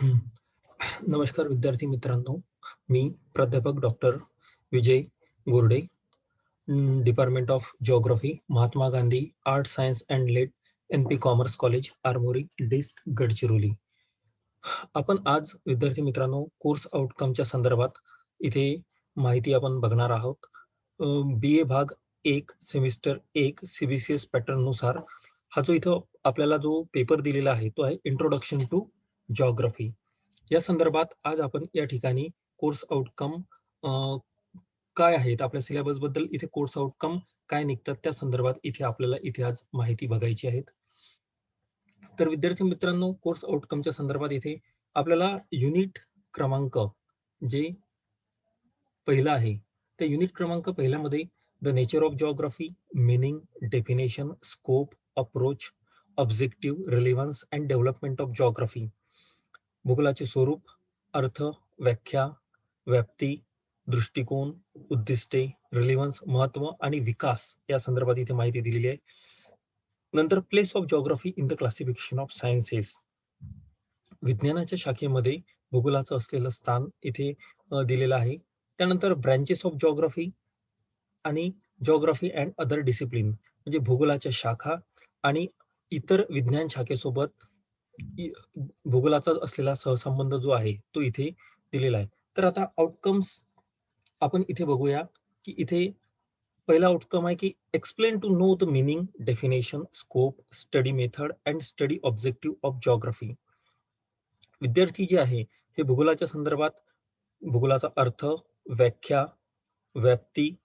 नमस्कार विद्यार्थी मित्रांनो, मी प्राध्यापक doctor Vijay Gorde, department of geography, Mahatma Gandhi art science and late, NP commerce college, Armori, dist, Gadchiroli. आपण आज विद्यार्थी मित्रांनो कोर्स आउटकमच्या संदर्भात इथे माहिती आपण बघणार आहोत. BA भाग 1 सेमिस्टर 1 CBCS पॅटर्न नुसार हा जो इथं आपल्याला जो पेपर दिलेला आहे तो आहे इंट्रोडक्शन टू जिओग्राफी. या संदर्भात आज आपण या ठिकाणी कोर्स आउटकम काय आहेत, आपल्या सिलेबस बद्दल इथे कोर्स आउटकम काय निघतात त्या संदर्भात इथे आपल्याला इथे आज माहिती बघायची आहेत. तर विद्यार्थी मित्रांनो, कोर्स आउटकमच्या संदर्भात इथे आपल्याला युनिट क्रमांक जे पहिला आहे त्या युनिट क्रमांक पहिल्यामध्ये the nature of geography, meaning, definition, scope, approach, objective, relevance and development of geography, भूगोलाचे स्वरूप, अर्थ, व्याख्या, व्याप्ती, दृष्टिकोन, उद्दिष्टे, रिलेव्हन्स, महत्व आणि विकास या संदर्भात इथे माहिती दिलेली आहे. नंतर place of geography in the classification of sciences, विज्ञानाच्या शाखेमध्ये भूगोलाचं असलेलं स्थान इथे दिलेलं आहे. त्यानंतर ब्रँचेस ऑफ जिओग्राफी आणि जिओग्राफी अँड अदर डिसिप्लिन, म्हणजे भूगोलाच्या शाखा आणि इतर विज्ञान शाखेसोबत भूगोलाचा असलेला सहसंबंध जो आहे तो इथे दिलेला आहे. तर आता आउटकम्स आपण इथे बघूया की इथे पहिला आउटकम आहे की explain to know the meaning, definition, scope, study method and study objective of geography. विद्यार्थी जे आहे हे भूगोलाच्या संदर्भात भूगोलाचा अर्थ, व्याख्या, व्याप्ती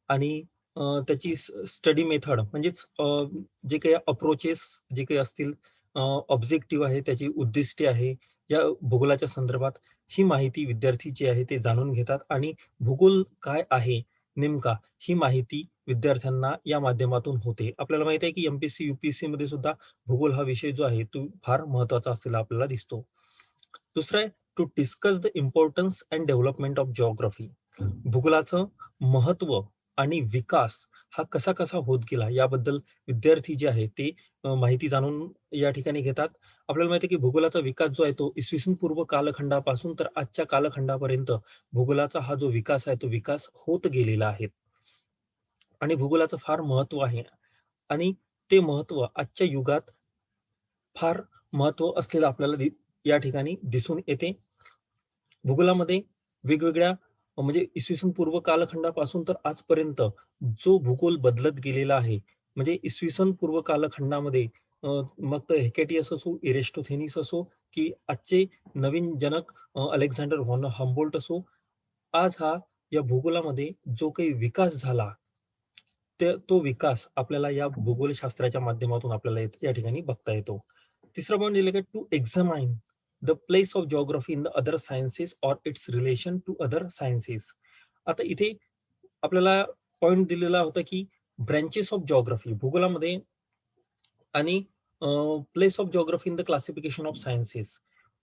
आणि त्याची स्टडी मेथड म्हणजेच जे काही अप्रोचेस जे काही असतील, ऑब्जेक्टिव्ह आहे, त्याची उद्दिष्टे आहे, या भूगोलाच्या संदर्भात ही माहिती विद्यार्थी जे आहे ते जाणून घेतात आणि भूगोल काय आहे नेमका ही माहिती विद्यार्थ्यांना या माध्यमातून होते. आपल्याला माहिती आहे की MPSC UPSC मध्ये सुद्धा भूगोल हा विषय जो आहे तो फार महत्वाचा असलेला आपल्याला दिसतो. दुसरं आहे to discuss the importance and development of geography, भूगोलाचं महत्व आणि विकास हा कसा कसा होत गेला याबद्दल विद्यार्थी जे आहे ते माहिती जाणून या ठिकाणी घेतात. आपल्याला माहिती आहे की भूगोलाचा विकास जो आहे तो इसवी पूर्व कालखंडापासून तर आजच्या कालखंडापर्यंत भूगोलाचा हा जो विकास आहे तो विकास होत गेलेला आहे आणि भूगोलाचं फार महत्व आहे आणि ते महत्व आजच्या युगात फार महत्व असलेलं आपल्याला या ठिकाणी दिसून येते. भूगोलामध्ये वेगवेगळ्या म्हणजे पूर्व कालखंडापासून तर आजपर्यंत जो भूगोल बदलत गेलेला आहे, म्हणजे पूर्व कालखंडामध्ये मग तर हेकेटियस असो, इरेस्टोथेनिस असो की आजचे नवीन जनक अलेक्झांडर व्हॉन हम्बोल्ट असो, आज हा या भूगोलामध्ये जो काही विकास झाला तो विकास आपल्याला या भूगोलशास्त्राच्या माध्यमातून आपल्याला या ठिकाणी बघता येतो. तिसरा पॉईंट दिला की to examine the place of geography in the other sciences or its relation to other sciences. आता इथे आपल्याला पॉइंट दिलेला होता की ब्रँचेस ऑफ जिओग्राफी भूगोलामध्ये आणि place of geography in the classification of sciences,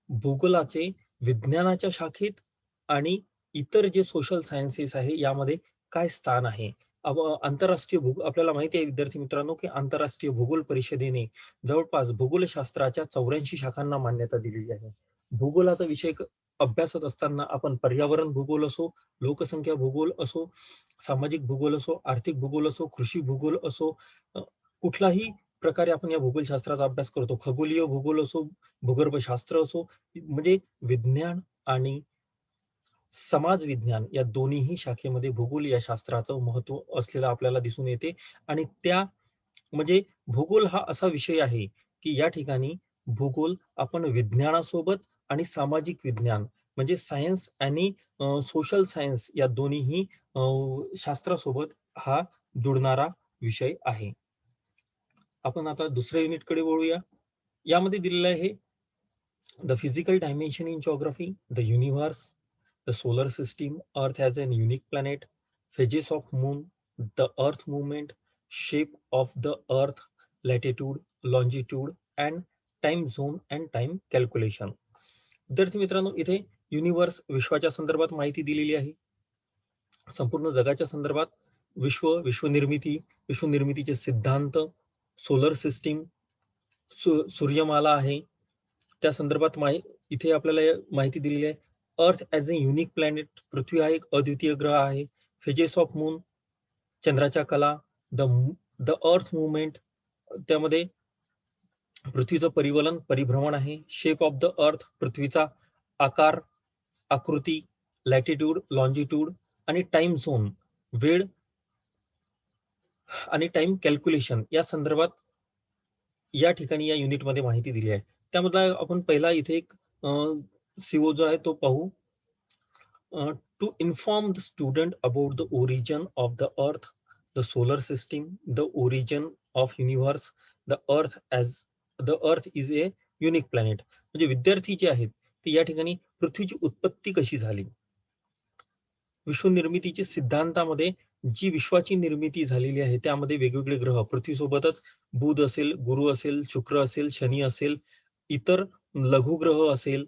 भूगोलाचे विज्ञानाच्या शाखेत आणि इतर जे सोशल सायन्सेस आहे यामध्ये काय स्थान आहे. आंतरराष्ट्रीय आपल्याला माहिती आहे विद्यार्थी मित्रांनो की आंतरराष्ट्रीय भूगोल परिषदेने जवळपास भूगोलशास्त्राच्या 84 शाखांना मान्यता दिलेली आहे. भूगोलाचा विषय अभ्यासत असताना आपण पर्यावरण भूगोल असो, लोकसंख्या भूगोल असो, सामाजिक भूगोल असो, आर्थिक भूगोल असो, कृषी भूगोल असो, कुठलाही प्रकारे आपण या भूगोलशास्त्राचा अभ्यास करतो, खगोलीय भूगोल असो, भूगर्भशास्त्र असो, म्हणजे विज्ञान आणि समाज विज्ञान या दोन्हीही शाखेमध्ये भूगोल या शास्त्राचं महत्व असलेलं आपल्याला दिसून येते. आणि त्या म्हणजे भूगोल हा असा विषय आहे की या ठिकाणी भूगोल आपण विज्ञानासोबत आणि सामाजिक विज्ञान म्हणजे सायन्स आणि सोशल सायन्स या दोन्हीही शास्त्रासोबत हा जुडणारा विषय आहे. आपण आता दुसऱ्या युनिटकडे वळूया. यामध्ये दिलेलं आहे the physical dimension in geography, the universe, the solar system, Earth as an unique planet, phases of moon, the earth movement, shape of the earth, latitude, longitude and time zone and time calculation. विद्यार्थी मित्रांनो, इथे universe विश्वाच्या संदर्भात माहिती दिलेली आहे. संपूर्ण जगाच्या संदर्भात विश्वनिर्मिती, विश्वनिर्मितीचे सिद्धांत, सोलर सिस्टीम, सूर्यमाला आहे त्या संदर्भात इथे आपल्याला माहिती दिलेली आहे. अर्थ ॲज अ युनिक प्लॅनेट, पृथ्वी हा एक अद्वितीय ग्रह आहे. फेजेस ऑफ मून, चंद्राच्या कला, द द अर्थ मुवमेंट, त्यामध्ये पृथ्वीचं परिवलन परिभ्रमण आहे. शेप ऑफ द अर्थ, पृथ्वीचा आकार, आकृती, लॅटिट्यूड, लॉन्जिट्यूड आणि टाइम झोन, वेळ आणि टाइम कॅल्क्युलेशन या संदर्भात या ठिकाणी या युनिटमध्ये माहिती दिली आहे. त्यामध्ये आपण पहिला इथे एक सीओ जो आहे तो पाहू. To inform the student about the origin of the earth, the solar system, the origin of universe, the earth is a unique planet. म्हणजे विद्यार्थी जे आहेत ते या ठिकाणी पृथ्वीची उत्पत्ती कशी झाली, विश्वनिर्मितीच्या सिद्धांतामध्ये जी विश्वाची निर्मिती झालेली आहे त्यामध्ये वेगवेगळे ग्रह, पृथ्वीसोबतच बुध असेल, गुरु असेल, शुक्र असेल, शनी असेल, इतर लघुग्रह असेल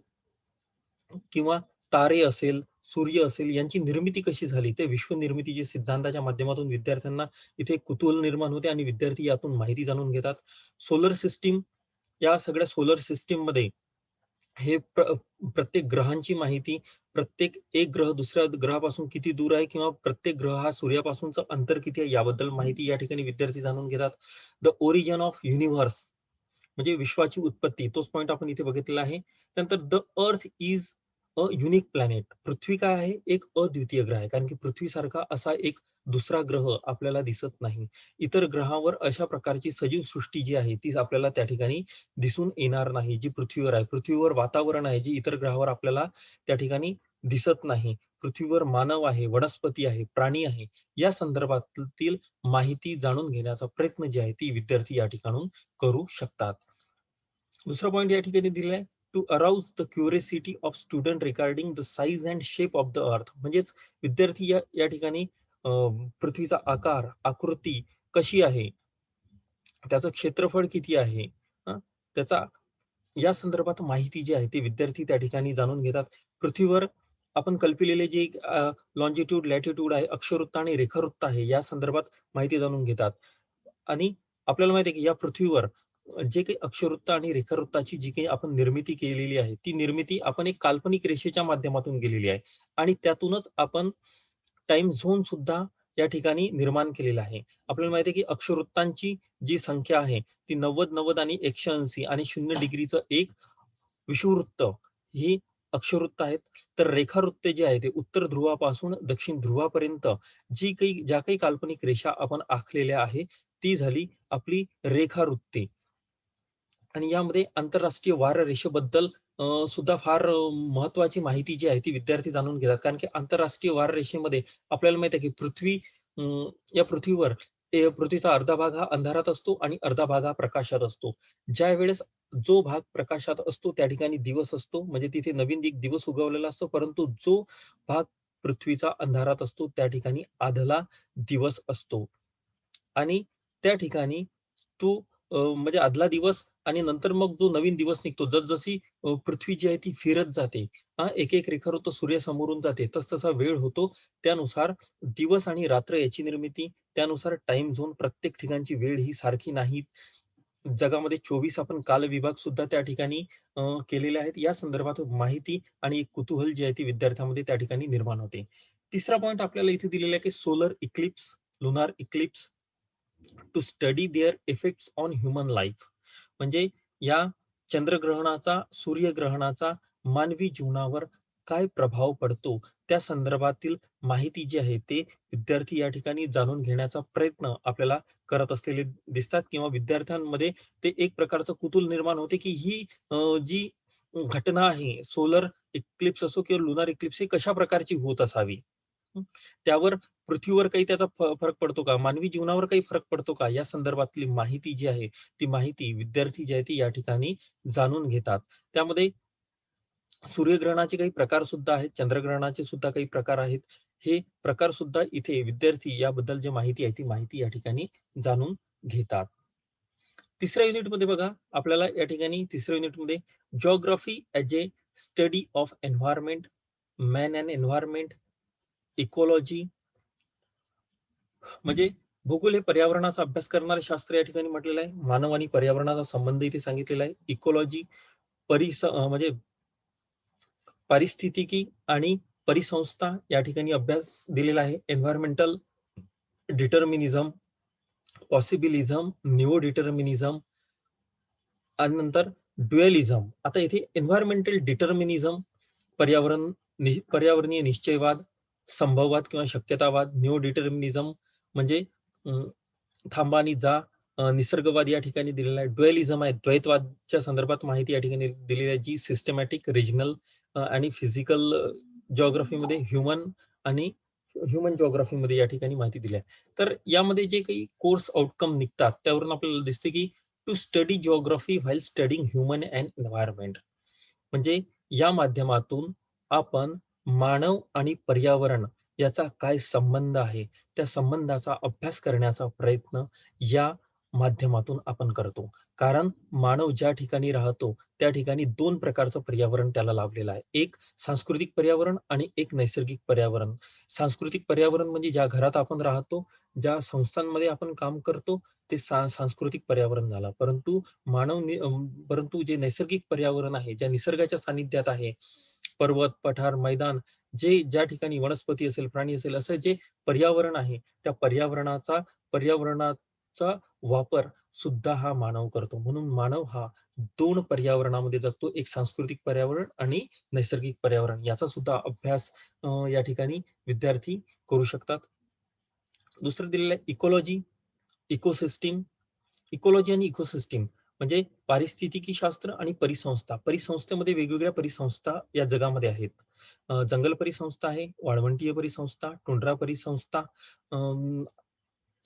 किंवा तारे असेल, सूर्य असेल, यांची निर्मिती कशी झाली ते विश्व निर्मितीच्या सिद्धांताच्या माध्यमातून विद्यार्थ्यांना इथे कुतूहल निर्माण होते आणि विद्यार्थी यातून माहिती जाणून घेतात. सोलर सिस्टीम, या सगळ्या सोलर सिस्टीम मध्ये हे प्रत्येक ग्रहांची माहिती, प्रत्येक एक ग्रह दुसऱ्या ग्रहापासून किती दूर आहे किंवा प्रत्येक ग्रह हा सूर्यापासूनचं अंतर किती आहे याबद्दल माहिती या ठिकाणी विद्यार्थी जाणून घेतात. द ओरिजिन ऑफ युनिव्हर्स म्हणजे विश्वाची उत्पत्ती, तोच पॉइंट आपण इथे बघितलेला आहे. त्यानंतर the earth is a unique planet, पृथ्वी काय आहे, एक अद्वितीय ग्रह आहे, कारण की पृथ्वीसारखा असा एक दुसरा ग्रह आपल्याला दिसत नाही. इतर ग्रहावर अशा प्रकारची सजीव सृष्टी जी आहे तीच आपल्याला त्या ठिकाणी दिसून येणार नाही, जी पृथ्वीवर आहे. पृथ्वीवर वातावरण आहे जी इतर ग्रहावर आपल्याला त्या ठिकाणी दिसत नाही. पृथ्वीवर मानव आहे, वनस्पती आहे, प्राणी आहे, या संदर्भातील माहिती जाणून घेण्याचा प्रयत्न जे आहे ती विद्यार्थी या ठिकाणून करू शकतात. दुसरा पॉइंट या ठिकाणी दिलेला आहे, to arouse the curiosity of student regarding the size and shape of the earth. म्हणजेच विद्यार्थी या या ठिकाणी पृथ्वीचा आकार, आकृती कशी आहे, त्याचं क्षेत्रफळ किती आहे, त्याचा या संदर्भात माहिती जी आहे ती विद्यार्थी त्या ठिकाणी जाणून घेतात. पृथ्वीवर आपण कल्पिलेले जे लॉन्जिट्यूड, लॅटिट्यूड आहे, अक्षवृत्त आणि रेखावृत्त आहे, या संदर्भात माहिती जाणून घेतात. आणि आपल्याला माहिती आहे की या पृथ्वीवर जे काही अक्षवृत्त आणि रेखावृत्ताची जी काही आपण निर्मिती केलेली आहे ती निर्मिती आपण एक काल्पनिक रेषेच्या माध्यमातून केलेली आहे आणि त्यातूनच आपण टाइम झोन सुद्धा या ठिकाणी निर्माण केलेला आहे. आपल्याला माहिती आहे की अक्षवृत्तांची जी संख्या आहे ती 90, 90 आणि 180 आणि 0 डिग्रीचं एक विषुववृत्त ही अक्षवृत्त आहेत. तर रेखावृत्ते जे आहे ते उत्तर ध्रुवापासून दक्षिण ध्रुवापर्यंत ज्या काही काल्पनिक रेषा आपण आखलेल्या आहे ती झाली आपली रेखावृत्ते. आणि यामध्ये आंतरराष्ट्रीय वाररेषेबद्दल सुद्धा फार महत्वाची माहिती जी आहे ती विद्यार्थी जाणून घेतात. कारण की आंतरराष्ट्रीय वाररेषेमध्ये आपल्याला माहिती आहे की या पृथ्वीवर पृथ्वीचा अर्धा भाग हा अंधारात असतो आणि अर्धा भाग हा प्रकाशात असतो. ज्या वेळेस जो भाग प्रकाशात असतो त्या ठिकाणी दिवस असतो, म्हणजे तिथे नवीन दिवस उगवलेला असतो. परंतु जो भाग पृथ्वीचा अंधारात असतो त्या ठिकाणी आधला दिवस असतो. आणि त्या ठिकाणी तो म्हणजे आदला दिवस आणि नंतर मग जो नवीन दिवस निघतो, जसजशी पृथ्वी जी आहे ती फिरत जाते, एक एक रेखावृत्त सूर्यासमोरून जाते, तसतसा वेळ होतो. त्यानुसार दिवस आणि रात्र याची निर्मिती, त्यानुसार टाइम झोन, प्रत्येक ठिकाणची वेळ ही सारखी नाही. जगामध्ये 24 आपण काल विभाग सुद्धा त्या ठिकाणी केलेले आहेत. या संदर्भात माहिती आणि एक कुतूहल जे आहे ती विद्यार्थ्यांमध्ये त्या ठिकाणी निर्माण होते. तिसरा पॉइंट आपल्याला इथे दिलेला आहे की solar eclipse, lunar eclipse to study their effects on human life. म्हणजे या चंद्रग्रहणाचा, सूर्यग्रहणाचा मानवी जीवनावर काय प्रभाव पडतो त्या संदर्भातील माहिती जी आहे ते विद्यार्थी या ठिकाणी जाणून घेण्याचा प्रयत्न आपल्याला करत असलेले दिसतात किंवा विद्यार्थ्यांमध्ये ते एक प्रकारचं कुतूहल निर्माण होते की ही जी घटना आहे, सोलर इक्लिप्स असो किंवा लुनार इक्लिप्स, ही कशा प्रकारची होत असावी. हं. त्यावर पृथ्वीवर काही त्याचा फरक पडतो का? मानवी जीवनावर काही फरक पडतो का? या संदर्भातली माहिती जी आहे, ती माहिती विद्यार्थी जे आहे ती या ठिकाणी जाणून घेतात. त्यामध्ये सूर्यग्रहणाचे काही प्रकार सुद्धा आहेत, चंद्रग्रहणाचे सुद्धा काही प्रकार आहेत. हे प्रकार सुद्धा इथे विद्यार्थी याबद्दल जी माहिती आहे, ती माहिती या ठिकाणी जाणून घेतात. तिसऱ्या युनिटमध्ये बघा, आपल्याला या ठिकाणी तिसऱ्या युनिटमध्ये geography as a study of environment, man and environment, ecology, म्हणजे भूगोल हे पर्यावरणाचा अभ्यास करणारे शास्त्र या ठिकाणी म्हटलेलं आहे. मानव आणि पर्यावरणाचा संबंध इथे सांगितलेला आहे. इकॉलॉजी म्हणजे पारिस्थितिकी आणि परिसंस्था या ठिकाणी अभ्यास दिलेला आहे. एन्व्हायरमेंटल डिटर्मिनिझम, पॉसिबिलिझम, निओ डिटर्मिनिझम आणि नंतर ड्युएलिझम. आता इथे एन्व्हायरमेंटल डिटर्मिनिझम पर्यावरणीय निश्चयवाद, संभववाद किंवा शक्यतावाद. निओ डिटर्मिनिझम म्हणजे थांबा आणि जा. निसर्गवाद या ठिकाणी दिलेला आहे. ड्युएलिझम आहे, द्वैतवादच्या संदर्भात माहिती या ठिकाणी दिलेली आहे, जी सिस्टमॅटिक, रिजनल आणि फिजिकल जिओग्राफीमध्ये ह्युमन जिओग्राफीमध्ये या ठिकाणी माहिती दिली आहे. तर यामध्ये जे काही कोर्स आउटकम निघतात त्यावरून आपल्याला दिसते की to study geography while studying human and environment. म्हणजे या माध्यमातून आपण मानव आणि पर्यावरण याचा काय संबंध आहे, त्या संबंधाचा अभ्यास करण्याचा प्रयत्न या माध्यमातून आपण करतो. कारण मानव ज्या ठिकाणी राहतो त्या ठिकाणी दोन प्रकारचं पर्यावरण त्याला लाभलेलं आहे. एक सांस्कृतिक पर्यावरण आणि एक नैसर्गिक पर्यावरण. सांस्कृतिक पर्यावरण म्हणजे ज्या घरात आपण राहतो, ज्या संस्थांमध्ये आपण काम करतो, ते सांस्कृतिक पर्यावरण झालं. परंतु जे नैसर्गिक पर्यावरण आहे, ज्या निसर्गाच्या सानिध्यात आहे, पर्वत, पठार, मैदान, जे ज्या ठिकाणी वनस्पती असेल, प्राणी असेल, असं जे पर्यावरण आहे, त्या पर्यावरणाचा वापर सुद्धा हा मानव करतो. म्हणून मानव हा दोन पर्यावरणामध्ये जगतो. एक सांस्कृतिक पर्यावरण आणि नैसर्गिक पर्यावरण याचा सुद्धा अभ्यास या ठिकाणी विद्यार्थी करू शकतात. दुसरं दिलेलं आहे इकॉलॉजी, इकोसिस्टीम. इकॉलॉजी आणि इकोसिस्टीम म्हणजे पारिस्थितिकी शास्त्र आणि परिसंस्था. परिसंस्थेमध्ये वेगवेगळ्या परिसंस्था या जगामध्ये आहेत. जंगल परिसंस्था आहे, वाळवंटीय परिसंस्था, टुंड्रा परिसंस्था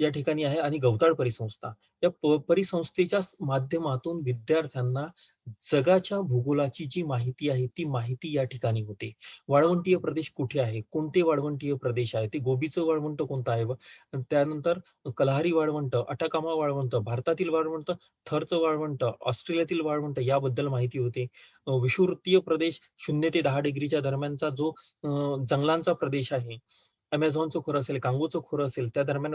या ठिकाणी आहे आणि गवताळ परिसंस्था. या परिसंस्थेच्या माध्यमातून विद्यार्थ्यांना जगाच्या भूगोलाची जी माहिती आहे ती माहिती या ठिकाणी होते. वाळवंटीय प्रदेश कुठे आहे, कोणते वाळवंटीय प्रदेश आहे, ते गोबीचं वाळवंट कोणतं आहे, त्यानंतर कल्हारी वाळवंट, अटाकामा वाळवंट, भारतातील वाळवंट, थरचं वाळवंट, ऑस्ट्रेलियातील वाळवंट याबद्दल माहिती होते. विषुववृत्तीय प्रदेश 0 ते 10 डिग्रीच्या दरम्यानचा जो जंगलांचा प्रदेश आहे, अमेझॉनचं खोरं असेल, कांगोचं खोरं असेल, त्या दरम्यान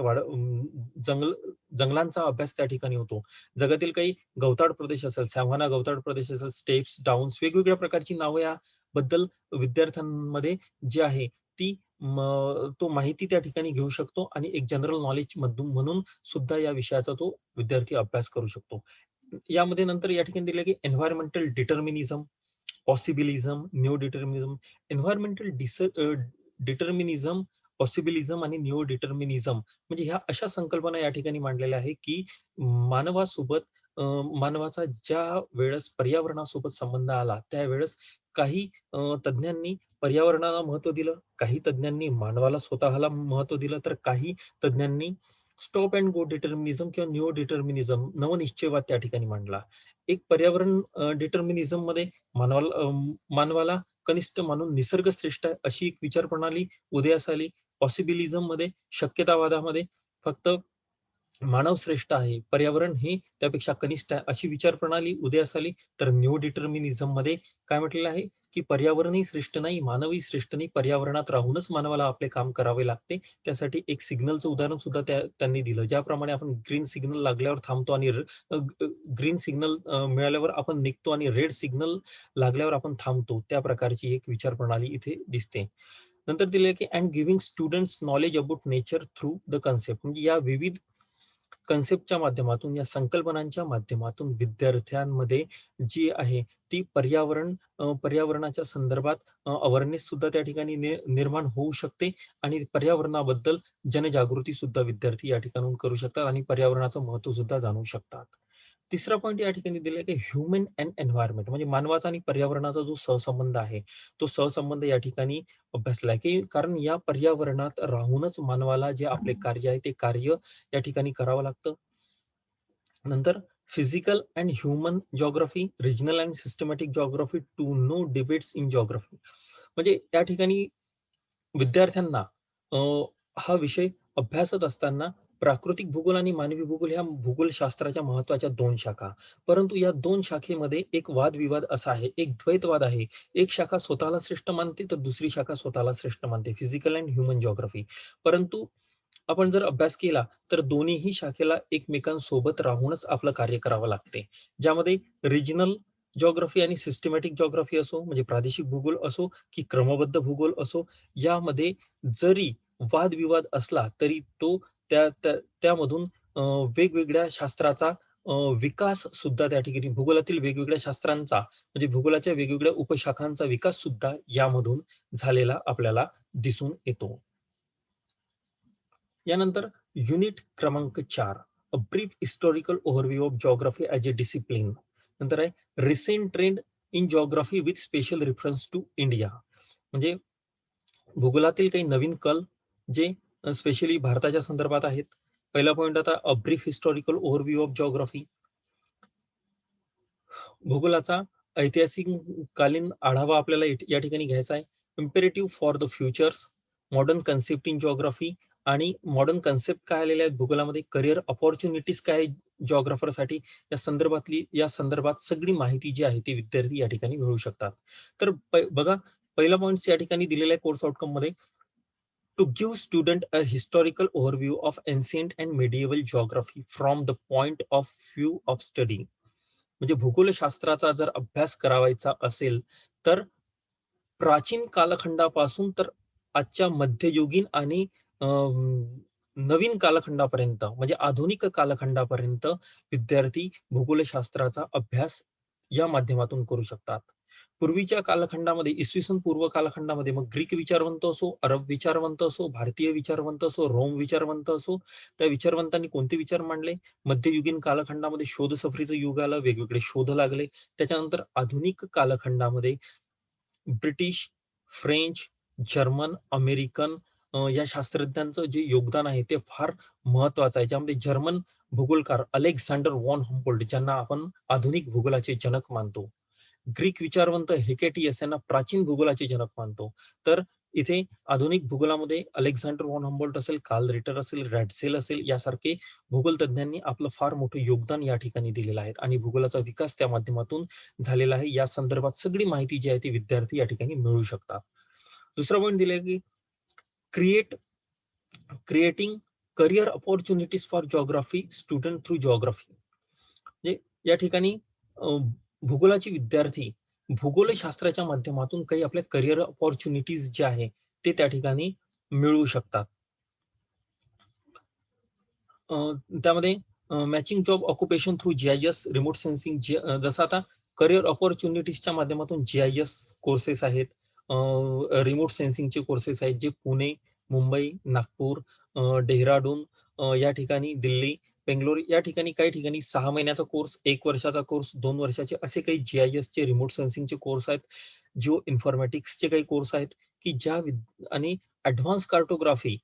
जंगलांचा अभ्यास त्या ठिकाणी होतो. जगातील काही गवताळ प्रदेश असेल, सॅव्हाना गवताळ प्रदेश असेल, स्टेप्स, डाऊन्स, वेगवेगळ्या प्रकारची नावं याबद्दल विद्यार्थ्यांमध्ये जी आहे ती तो माहिती त्या ठिकाणी घेऊ शकतो आणि एक जनरल नॉलेज म्हणून सुद्धा या विषयाचा तो विद्यार्थी अभ्यास करू शकतो. यामध्ये नंतर या ठिकाणी दिलं की एन्व्हायरमेंटल डिटर्मिनिझम, पॉसिबिलिझम, न्यू डिटर्मिनिझम. एन्व्हायरमेंटल डिटर्मिनिझम, पॉसिबिलिझम आणि न्यू डिटर्मिनिझम म्हणजे ह्या अशा संकल्पना या ठिकाणी मांडलेल्या आहे की मानवासोबत मानवाचा ज्या वेळेस पर्यावरणासोबत संबंध आला त्यावेळेस काही तज्ञांनी पर्यावरणाला महत्व दिलं, काही तज्ञांनी मानवाला स्वतःला महत्व दिलं, तर काही तज्ञांनी स्टॉप अँड गो डिटर्मिनिझम किंवा न्यू डिटर्मिनिझम नवनिश्चयवाद त्या ठिकाणी मांडला. एक पर्यावरण डिटर्मिनिझम मध्ये मानवाला कनिष्ठ मानून निसर्ग श्रेष्ठ आहे अशी एक विचार प्रणाली उदयास आली. पॉसिबिलिझम मध्ये, शक्यतावादामध्ये फक्त मानव श्रेष्ठ आहे, पर्यावरण हे त्यापेक्षा कनिष्ठ आहे अशी विचार प्रणाली उदयास आली. तर न्यू डिटर्मिनिझम मध्ये काय म्हटलेलं आहे की पर्यावरणही श्रेष्ठ नाही, मानवही श्रेष्ठ नाही, पर्यावरणात राहूनच मानवाला आपले काम करावे लागते. त्यासाठी एक सिग्नलचं उदाहरण सुद्धा त्यांनी दिलं. ज्याप्रमाणे आपण ग्रीन सिग्नल लागल्यावर थांबतो आणि ग्रीन सिग्नल मिळाल्यावर आपण निघतो आणि रेड सिग्नल लागल्यावर आपण थांबतो, त्या प्रकारची एक विचार प्रणाली इथे दिसते. नंतर दिले की and giving students knowledge about nature through the concept. म्हणजे या विविध कन्सेप्टच्या माध्यमातून, या संकल्पनांच्या माध्यमातून विद्यार्थ्यांमध्ये जी आहे ती पर्यावरणाच्या संदर्भात अवेअरनेस सुद्धा त्या ठिकाणी निर्माण होऊ शकते आणि पर्यावरणाबद्दल जनजागृती सुद्धा विद्यार्थी या ठिकाणून करू शकतात आणि पर्यावरणाचं महत्व सुद्धा जाणू शकतात. तिसरा पॉईंट या ठिकाणी दिलाय की ह्युमन अँड एन्व्हायरमेंट म्हणजे मानवाचा आणि पर्यावरणाचा जो सहसंबंध आहे तो सहसंबंध या ठिकाणी अभ्यासला आहे की कारण या पर्यावरणात राहूनच मानवाला जे आपले कार्य आहे ते कार्य या ठिकाणी करावं लागतं. नंतर physical and human geography, regional and systematic geography, to know debates in geography. म्हणजे या ठिकाणी विद्यार्थ्यांना हा विषय अभ्यासत असताना प्राकृतिक भूगोल आणि मानवी भूगोल ह्या भूगोलशास्त्राच्या महत्त्वाच्या दोन शाखा. परंतु या दोन शाखेमध्ये एक वादविवाद असा आहे, एक द्वैतवाद आहे. एक शाखा स्वतःला श्रेष्ठ मानते, तर दुसरी शाखा स्वतःला श्रेष्ठ मानते, फिजिकल अँड ह्युमन जिओग्राफी. परंतु आपण जर अभ्यास केला, तर दोन्हीही शाखेला एकमेकांसोबत राहूनच आपलं कार्य करावं लागते. ज्यामध्ये रिजनल जिओग्राफी आणि सिस्टमॅटिक जिओग्राफी असो, म्हणजे प्रादेशिक भूगोल असो की क्रमबद्ध भूगोल असो, यामध्ये जरी वादविवाद असला तरी तो त्यामधून वेगवेगळ्या शास्त्राचा विकास सुद्धा त्या ठिकाणी भूगोलातील वेगवेगळ्या शास्त्रांचा म्हणजे भूगोलाच्या वेगवेगळ्या उपशाखांचा विकास सुद्धा यामधून झालेला आपल्याला दिसून येतो. यानंतर युनिट क्रमांक 4, a brief historical overview of geography as a discipline. नंतर आहे recent trend in geography with special reference to India. म्हणजे भूगोलातील काही नवीन कल जे स्पेशली भारताच्या संदर्भात आहेत. पहिला पॉइंट आता अ brief historical overview of geography. भूगोलाचा ऐतिहासिक कालीन आढावा आपल्याला या ठिकाणी घ्यायचा आहे. Imperative for the futures, modern concept in geography आणि मॉडर्न कन्सेप्ट काय आलेले आहेत भूगोलामध्ये, करिअर अपॉर्च्युनिटीज काय जिओग्राफरसाठी, या संदर्भात सगळी माहिती जी आहे ती विद्यार्थी या ठिकाणी मिळवू शकतात. तर बघा, पहिला पॉइंट या ठिकाणी दिलेला आहे कोर्स आउटकम मध्ये, to give student a historical overview of ancient and medieval geography from the point of view of study. म्हणजे भूगोलशास्त्राचा जर अभ्यास करावायचा असेल तर प्राचीन कालखंडापासून तर आजच्या मध्ययुगीन आणि नवीन कालखंडापर्यंत म्हणजे आधुनिक कालखंडापर्यंत विद्यार्थी भूगोलशास्त्राचा अभ्यास या माध्यमातून करू शकतात. पूर्वीच्या कालखंडामध्ये, इसवी सन पूर्व कालखंडामध्ये, मग ग्रीक विचारवंत असो, अरब विचारवंत असो, भारतीय विचारवंत असो, रोम विचारवंत असो, त्या विचारवंतांनी कोणते विचार मांडले? मध्ययुगीन कालखंडामध्ये शोध सफरीचं युग आलं, वेगवेगळे शोध लागले. त्याच्यानंतर आधुनिक कालखंडामध्ये ब्रिटिश, फ्रेंच, जर्मन, अमेरिकन या शास्त्रज्ञांचं जे योगदान आहे ते फार महत्वाचं आहे. ज्यामध्ये जर्मन भूगोलकार अलेक्झांडर वॉन हम्पोल्ट, ज्यांना आपण आधुनिक भूगोलाचे जनक मानतो. ग्रीक विचारवंत हेकेटियस यांना प्राचीन भूगोलाचे जनक मानतो. तर इथे आधुनिक भूगोलामध्ये अलेक्झांडर वॉन हम्बोल्ट असेल, कार्ल रिटर असेल, रॅडसेल असेल, यासारखे भूगोल तज्ञांनी आपलं फार मोठं योगदान या ठिकाणी दिलेलं आहे आणि भूगोलाचा विकास त्या माध्यमातून झालेला आहे. या संदर्भात सगळी माहिती जी आहे ती विद्यार्थी या ठिकाणी मिळू शकतात. दुसरा पॉईंट दिलाय की create creating career opportunities for geography student through geography. म्हणजे या ठिकाणी भूगोलाचे विद्यार्थी भूगोलशास्त्राच्या माध्यमातून काही आपल्या करिअर अपॉर्च्युनिटीज जे आहे ते त्या ठिकाणी मिळवू शकतात. त्यामध्ये matching job occupation through GIS, remote sensing, जसं आता करिअर अपॉर्च्युनिटीजच्या माध्यमातून जीआयएस कोर्सेस आहेत, रिमोट सेन्सिंगचे कोर्सेस आहेत जे पुणे, मुंबई, नागपूर, डेहराडून या ठिकाणी, दिल्ली, बेंगलोर या ठिकाणी, काही ठिकाणी 6 महिन्याचा कोर्स, 1 वर्षाचा कोर्स, 2 वर्षाचे असे काही जीआयएसचे रिमोट सेन्सिंगचे कोर्स आहेत. जिओ इन्फॉर्मॅटिक्सचे काही कोर्स आहेत की आणि ऍडव्हान्स कार्टोग्राफी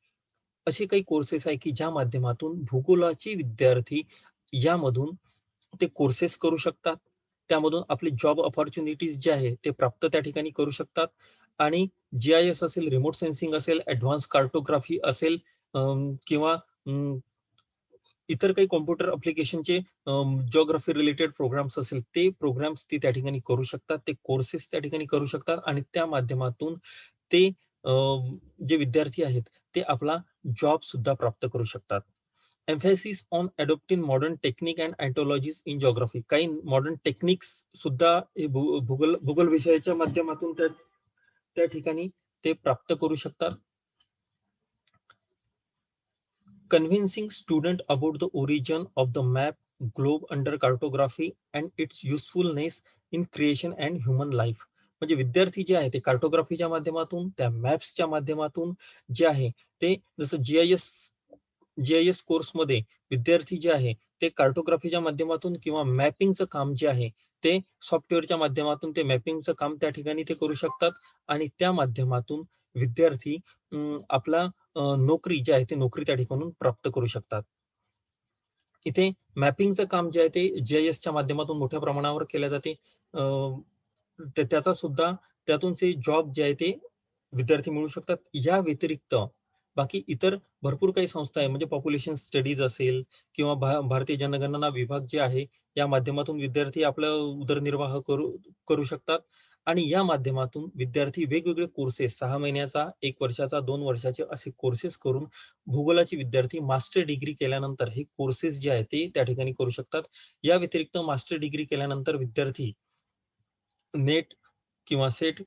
असे काही कोर्सेस आहे की ज्या माध्यमातून भूगोलाचे विद्यार्थी यामधून ते कोर्सेस करू शकतात. त्यामधून आपले जॉब अपॉर्च्युनिटीज जे आहे ते प्राप्त त्या ठिकाणी करू शकतात आणि जीआयएस असेल, रिमोट सेन्सिंग असेल, ऍडव्हान्स कार्टोग्राफी असेल, किंवा इतर काही कॉम्प्युटर ऍप्लिकेशनचे जिओग्राफी रिलेटेड प्रोग्राम्स असेल, ते प्रोग्राम्स ते त्या ठिकाणी करू शकतात, ते कोर्सेस त्या ठिकाणी करू शकतात आणि त्या माध्यमातून ते जे विद्यार्थी आहेत ते आपला जॉब सुद्धा प्राप्त करू शकतात. Emphasis on adopting modern technique and ontologies in geography. काही मॉडर्न टेक्निक्स सुद्धा भूगोल विषयाच्या माध्यमातून त्या ठिकाणी ते प्राप्त करू शकतात. Convincing student about the origin of the map, globe under cartography and its usefulness in creation and human life. म्हणजे विद्यार्थी जे आहे ते कार्टोग्राफीच्या माध्यमातून, त्या मॅप्सच्या माध्यमातून जे आहे ते, जसं जीआयएस कोर्समध्ये विद्यार्थी जे आहे ते कार्टोग्राफीच्या माध्यमातून किंवा मॅपिंगचं काम जे आहे ते सॉफ्टवेअरच्या माध्यमातून ते मॅपिंगचं काम त्या ठिकाणी ते करू शकतात आणि त्या माध्यमातून विद्यार्थी आपला नोकरी जी आहे ती नोकरी त्या ठिकाणून प्राप्त करू शकतात. इथे मॅपिंगचं काम जे आहे ते जीआयएसच्या माध्यमातून मोठ्या प्रमाणावर केले जाते. त्याचा सुद्धा त्यातून ते जॉब जे आहे ते विद्यार्थी मिळू शकतात. या व्यतिरिक्त बाकी इतर भरपूर काही संस्था आहे, म्हणजे पॉप्युलेशन स्टडीज असेल किंवा भारतीय जनगणना विभाग जे आहे या माध्यमातून विद्यार्थी आपला उदरनिर्वाह करू शकतात आणि या माध्यमातून विद्यार्थी वेगवेगळे कोर्सेस, 6 महिन्याचा, 1 वर्षाचा, 2 वर्षाचे असे कोर्सेस करून भूगोलाचे विद्यार्थी मास्टर डिग्री केल्यानंतर हे कोर्सेस जे आहेत ते त्या ठिकाणी करू शकतात. या व्यतिरिक्त मास्टर डिग्री केल्यानंतर विद्यार्थी नेट किंवा सेट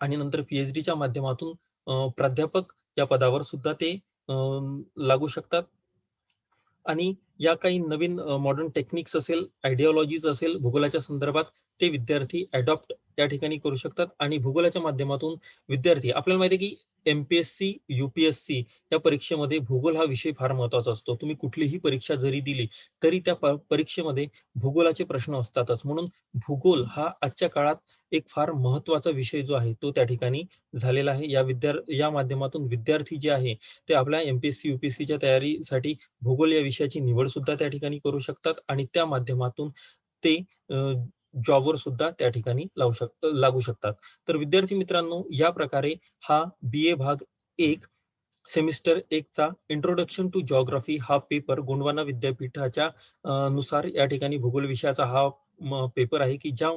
आणि नंतर PhDच्या माध्यमातून प्राध्यापक या पदावर सुद्धा ते लागू शकतात. आणि या काही नवीन मॉडर्न टेक्निक्स असेल, आयडिओलॉजीज असेल भूगोलाच्या संदर्भात, ते विद्यार्थी अडॉप्ट त्या ठिकाणी करू शकतात. आणि भूगोलाच्या माध्यमातून विद्यार्थी, आपल्याला माहिती आहे की MPSC, UPSC या परीक्षेमध्ये भूगोल हा विषय फार महत्त्वाचा असतो. तुम्ही कुठलीही परीक्षा जरी दिली तरी त्या परीक्षेमध्ये भूगोलाचे प्रश्न असतातच. म्हणून भूगोल हा आजच्या काळात एक फार महत्त्वाचा विषय जो आहे तो त्या ठिकाणी झालेला आहे. या माध्यमातून विद्यार्थी जे आहे ते आपल्या MPSC, UPSCच्या तयारीसाठी भूगोल या विषयाची निवड सुद्धा त्या ठिकाणी करू शकतात आणि त्या माध्यमातून ते जॉबवर सुद्धा त्या ठिकाणी लागू शकतात. तर विद्यार्थी मित्रांनो, या प्रकारे हा BA भाग 1 सेमिस्टर 1 चा इंट्रोडक्शन टू जिओग्राफी हा पेपर गोंडवाना विद्यापीठाच्या नुसार या ठिकाणी भूगोल विषयाचा हा पेपर आहे की ज्या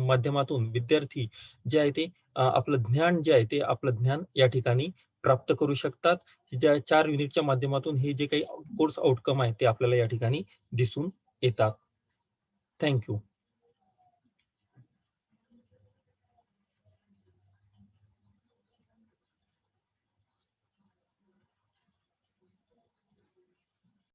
माध्यमातून विद्यार्थी जे आहे ते आपलं ज्ञान जे आहे ते आपलं ज्ञान या ठिकाणी प्राप्त करू शकतात. ज्या 4 युनिटच्या माध्यमातून हे जे काही कोर्स आउटकम आहे ते आपल्याला या ठिकाणी दिसून येतात. Thank you.